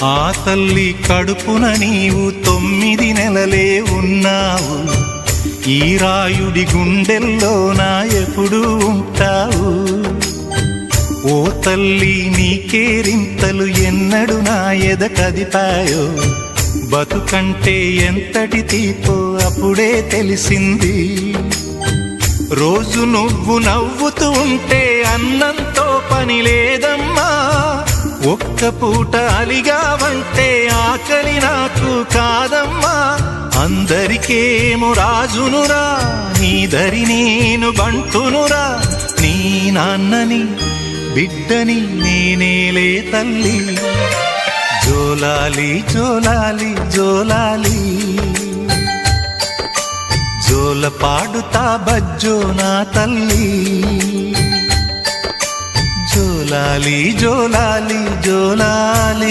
ఆ తల్లి కడుపున నీవు 9 నెలలే ఉన్నావు. ఈ రాయుడి గుండెల్లో నా ఎప్పుడు ఉంటావు. ఓ తల్లి నీ కేరింతలు ఎన్నడు నా ఎద కదిపాయో. బతుకంటే ఎంతటి తీపో అప్పుడే తెలిసింది. రోజు నువ్వు నవ్వుతూ ఉంటే అన్నంతో పని లేదమ్మా. ఒక్క పూట అలిగావంటే ఆకలి నాకు కాదమ్మా. అందరికేమో రాజునురా, నీ దరి నేను బంటునురా. నీ నాన్నని బిడ్డని నేనేలే తల్లి. జోలాలి జోలాలి జోలాలి, జోల పాడుతా బజ్జో నా తల్లి. జోలాలి జోలాలి జోలాలి.